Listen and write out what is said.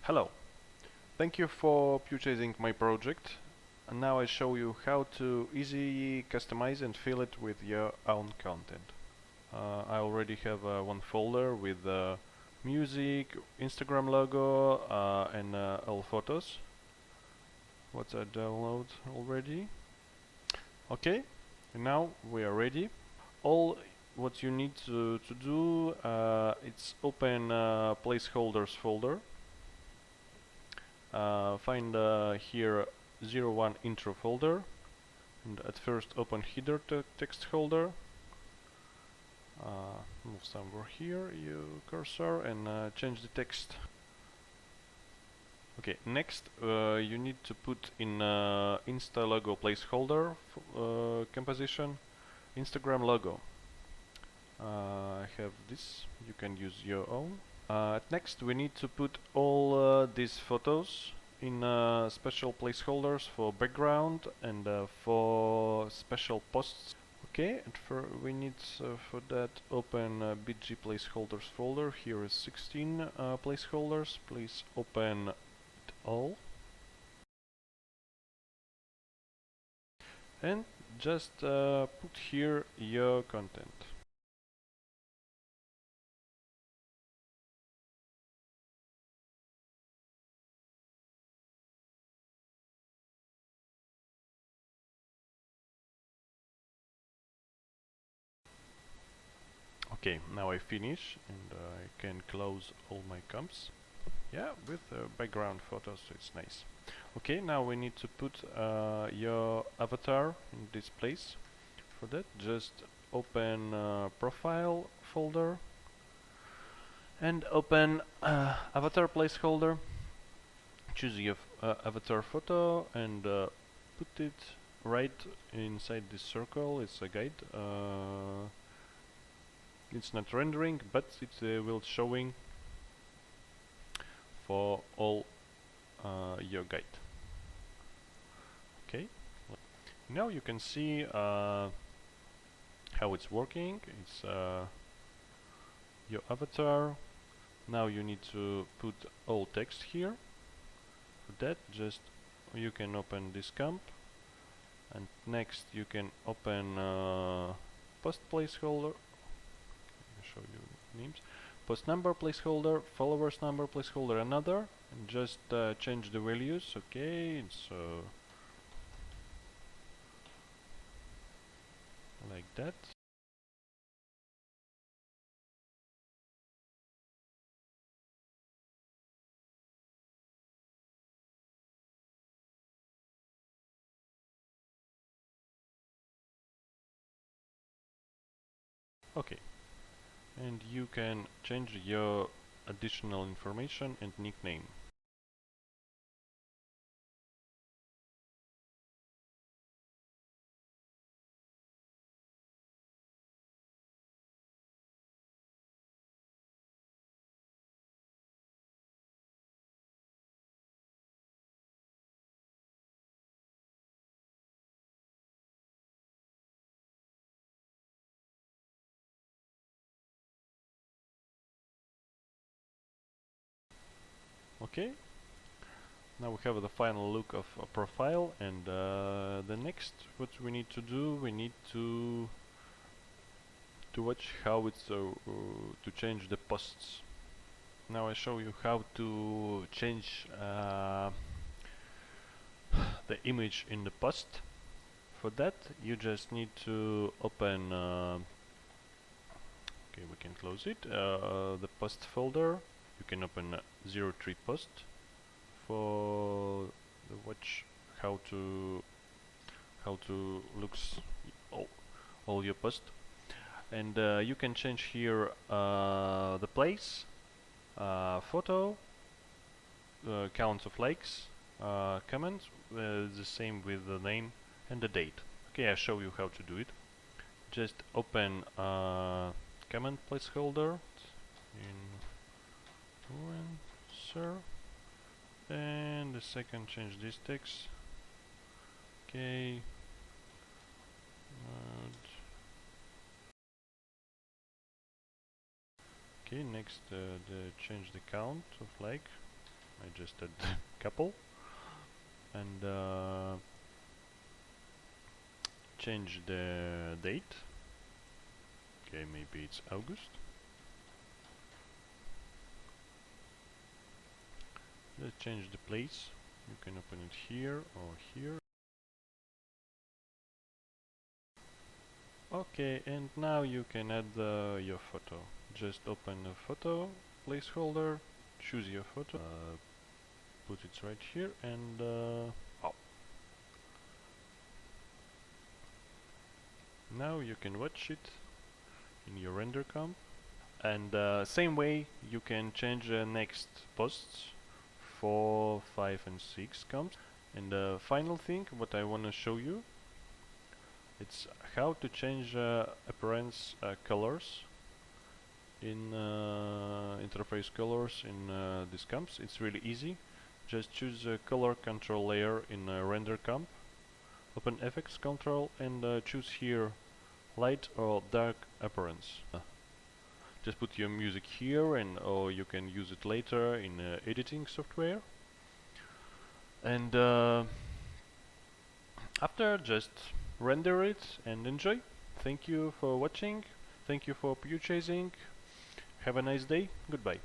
Hello, thank you for purchasing my project, and now I show you how to easily customize and fill it with your own content. I already have one folder with music, Instagram logo and all photos. What I download already. Okay, and now we are ready. All what you need to do, it's open placeholders folder. Find here 01 intro folder, and at first open header text folder. Move somewhere here, you cursor, and change the text. Okay, next you need to put in Insta logo placeholder composition, Instagram logo. I have this, you can use your own. Next we need to put all these photos in special placeholders for background and for special posts. Okay, and we need for that open BG placeholders folder. Here is 16 placeholders. Please open it all. And just put here your content. Okay, now I finish and I can close all my comps. Yeah, with background photos, so it's nice. Okay, now we need to put your avatar in this place. For that, just open profile folder and open avatar placeholder. Choose your avatar photo and put it right inside this circle. It's a guide. It's not rendering, but it will showing for all your guide. Okay, now you can see how it's working. It's your avatar. Now you need to put all text here. For that, just you can open this comp, and next you can open post placeholder. I'll show you names. Post number placeholder, followers number placeholder, another, and just change the values. Okay, so like that. Okay, and you can change your additional information and nickname. Okay, now we have the final look of a profile, and the next what we need to do, we need to watch how it's to change the posts. Now I show you how to change the image in the post. For that you just need to open okay, we can close it, the post folder. You can open 03 post for the watch how to looks all your post, and you can change here the place, photo, counts of likes, comments, the same with the name and the date. Okay, I'll show you how to do it. Just open comment placeholder in sir, and the second change this text. Okay, okay, next change the count of like. I just add a couple and change the date. Okay, maybe it's August. Let's change the place. You can open it here or here. Okay, and now you can add your photo. Just open a photo placeholder, choose your photo, put it right here, and oh. Now you can watch it in your render comp. And same way you can change next posts 4, 5 and 6 comps. And the final thing what I want to show you, it's how to change appearance colors in interface colors in these comps. It's really easy. Just choose a color control layer in render comp, open FX control and choose here light or dark appearance. Just put your music here, and or you can use it later in editing software. And after, just render it and enjoy. Thank you for watching. Thank you for purchasing. Have a nice day. Goodbye.